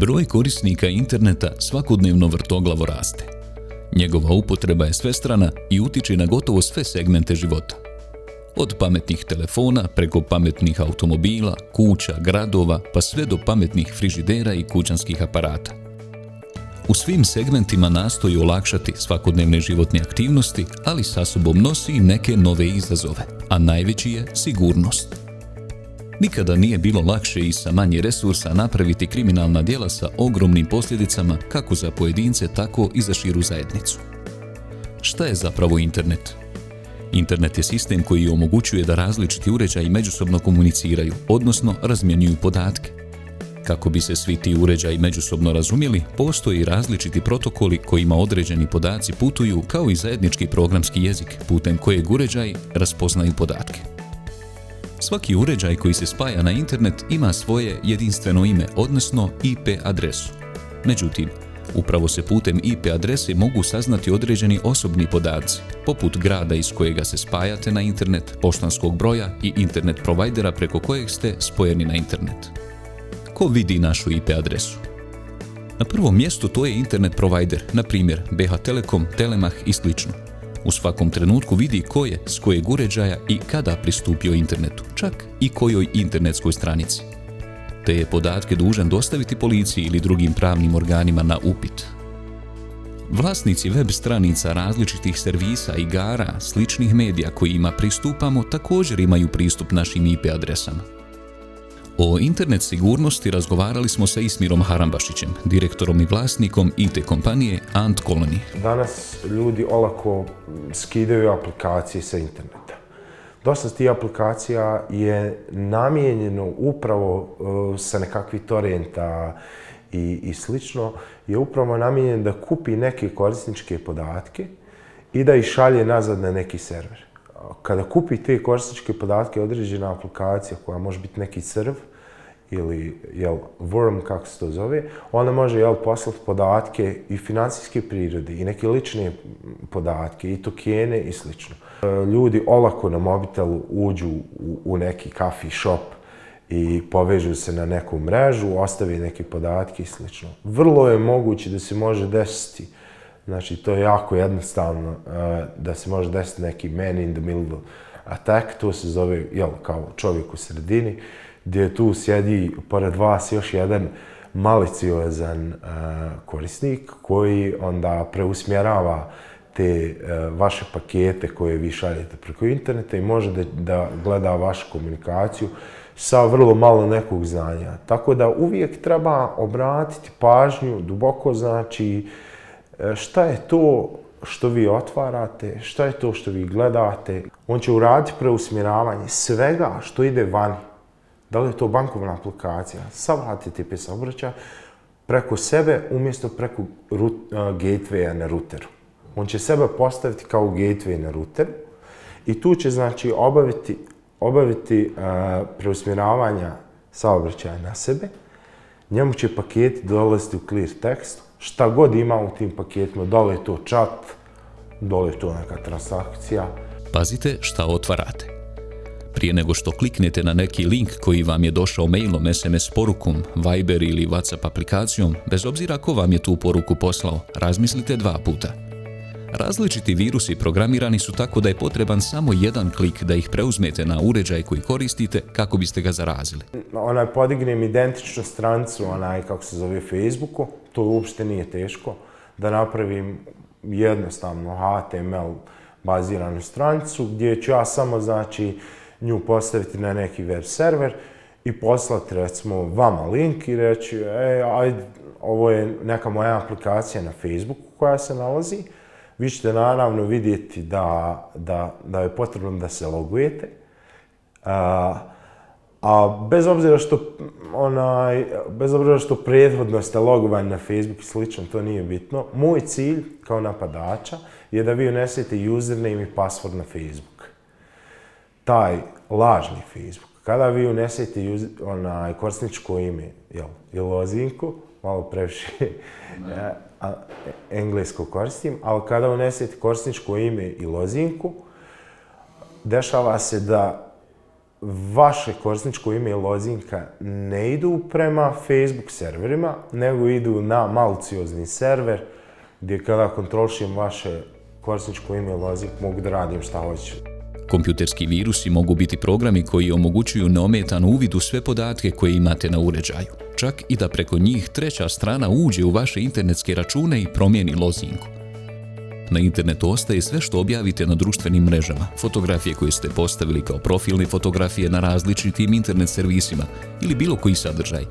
Broj korisnika interneta svakodnevno vrtoglavo raste. Njegova upotreba je svestrana i utiče na gotovo sve segmente života. Od pametnih telefona preko pametnih automobila, kuća, gradova, pa sve do pametnih frižidera i kućanskih aparata. U svim segmentima nastoji olakšati svakodnevne životne aktivnosti, ali sa sobom nosi i neke nove izazove, a najveći je sigurnost. Nikada nije bilo lakše i sa manje resursa napraviti kriminalna djela sa ogromnim posljedicama kako za pojedince, tako i za širu zajednicu. Šta je zapravo internet? Internet je sistem koji omogućuje da različiti uređaji međusobno komuniciraju, odnosno razmjenjuju podatke. Kako bi se svi ti uređaji međusobno razumjeli, postoji različiti protokoli kojima određeni podaci putuju, kao i zajednički programski jezik putem kojeg uređaji raspoznaju podatke. Svaki uređaj koji se spaja na internet ima svoje jedinstveno ime, odnosno IP adresu. Međutim, upravo se putem IP adrese mogu saznati određeni osobni podaci, poput grada iz kojega se spajate na internet, poštanskog broja i internet provajdera preko kojeg ste spojeni na internet. Ko vidi našu IP adresu? Na prvom mjestu to je internet provajder, na primjer BH Telekom, Telemach i sl. U svakom trenutku vidi ko je s kojeg uređaja i kada pristupio internetu, čak i kojoj internetskoj stranici. Te je podatke dužan dostaviti policiji ili drugim pravnim organima na upit. Vlasnici web stranica različitih servisa, igara, sličnih medija kojima pristupamo također imaju pristup našim IP adresama. O internet sigurnosti razgovarali smo sa Ismirom Harambašićem, direktorom i vlasnikom IT kompanije Ant Colony. Danas ljudi olako skidaju aplikacije sa interneta. Dosta tih aplikacija je namijenjeno upravo sa nekakvih torrenta i slično, je upravo namijenjen da kupi neke korisničke podatke i da ih šalje nazad na neki server. Kada kupi te korisničke podatke određena aplikacija koja može biti neki crv ili worm, kako se to zove, ona može poslati podatke i financijske prirode i neke lične podatke i tokene i slično. Ljudi olako na mobitelu uđu u neki coffee shop i povežu se na neku mrežu, ostave neke podatke i slično. Vrlo je moguće da se može desiti, znači to je jako jednostavno, da se može desiti neki man in the middle attack, to se zove kao čovjek u sredini, gdje tu sjedi pored vas još jedan maliciozan korisnik koji onda preusmjerava te vaše pakete koje vi šaljete preko interneta i može da gleda vašu komunikaciju sa vrlo malo nekog znanja. Tako da uvijek treba obratiti pažnju duboko, znači šta je to što vi otvarate, šta je to što vi gledate. On će uraditi preusmjeravanje svega što ide vani. Da li je to bankovna aplikacija, sav HTTP saobraćaj preko sebe umjesto preko gatewaya na routeru. On će sebe postaviti kao gateway na routeru i tu će znači obaviti preusmjeravanja saobraćaja na sebe. Njemu će paketi dolaziti u clear tekstu. Šta god ima u tim paketima, dole je to chat, dole je to neka transakcija. Pazite šta otvarate. Prije nego što kliknete na neki link koji vam je došao mailom, SMS porukom, Viber ili WhatsApp aplikacijom, bez obzira ko vam je tu poruku poslao, razmislite 2 puta. Različiti virusi programirani su tako da je potreban samo jedan klik da ih preuzmete na uređaj koji koristite kako biste ga zarazili. Podignem identičnu stranicu, kako se zove Facebooku, to uopšte nije teško, da napravim jednostavno HTML baziranu stranicu gdje ću ja samo znači nju postaviti na neki web server i poslati recimo vama link i reći ajde, ovo je neka moja aplikacija na Facebooku koja se nalazi. Vi ćete naravno vidjeti da je potrebno da se logujete. A bez obzira što prethodno ste logovani na Facebook i slično, to nije bitno. Moj cilj kao napadača je da vi unesete username i password na Facebook. Taj lažni Facebook. Kada vi unesete korisničko ime i lozinku, malo previše englesko koristim, ali kada unesete korisničko ime i lozinku, dešava se da vaše korisničko ime i lozinka ne idu prema Facebook serverima, nego idu na maliciozni server, gdje kada kontrolišem vaše korisničko ime i lozink mogu da radim šta hoću. Kompjuterski virusi mogu biti programi koji omogućuju neometan uvid u sve podatke koje imate na uređaju, čak i da preko njih treća strana uđe u vaše internetske račune i promijeni lozinku. Na internetu ostaje sve što objavite na društvenim mrežama, fotografije koje ste postavili kao profilne fotografije na različitim internet servisima ili bilo koji sadržaj,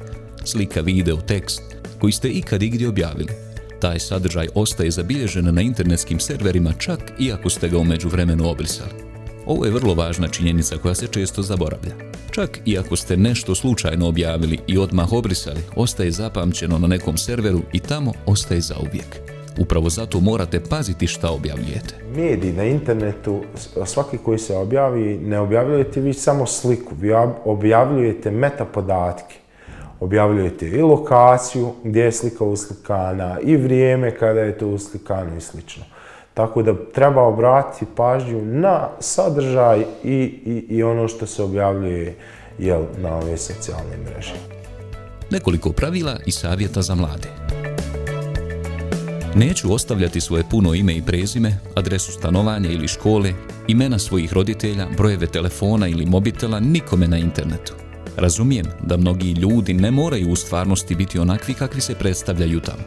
slika, video, tekst koji ste ikad igdje objavili. Taj sadržaj ostaje zabilježen na internetskim serverima čak i ako ste ga u međuvremenu obrisali. Ovo je vrlo važna činjenica koja se često zaboravlja. Čak i ako ste nešto slučajno objavili i odmah obrisali, ostaje zapamćeno na nekom serveru i tamo ostaje zauvijek. Upravo zato morate paziti šta objavljujete. Mediji na internetu, svaki koji se objavi, ne objavljujete vi samo sliku, vi objavljujete meta podatke. Objavljujete i lokaciju gdje je slika uslikana, i vrijeme kada je to uslikano i sl. Tako da treba obratiti pažnju na sadržaj i ono što se objavljuje na ove socijalne mreže. Nekoliko pravila i savjeta za mlade. Neću ostavljati svoje puno ime i prezime, adresu stanovanja ili škole, imena svojih roditelja, brojeve telefona ili mobitela nikome na internetu. Razumijem da mnogi ljudi ne moraju u stvarnosti biti onakvi kakvi se predstavljaju tamo.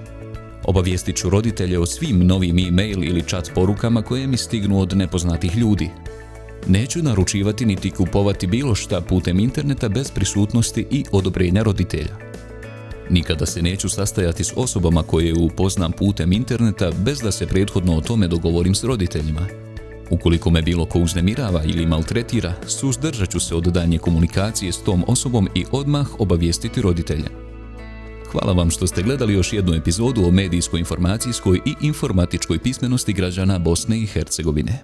Obavijestit ću roditelje o svim novim e-mail ili chat porukama koje mi stignu od nepoznatih ljudi. Neću naručivati niti kupovati bilo šta putem interneta bez prisutnosti i odobrenja roditelja. Nikada se neću sastajati s osobama koje upoznam putem interneta bez da se prethodno o tome dogovorim s roditeljima. Ukoliko me bilo ko uznemirava ili maltretira, suzdržat ću se od daljnje komunikacije s tom osobom i odmah obavijestiti roditelja. Hvala vam što ste gledali još jednu epizodu o medijsko-informacijskoj i informatičkoj pismenosti građana Bosne i Hercegovine.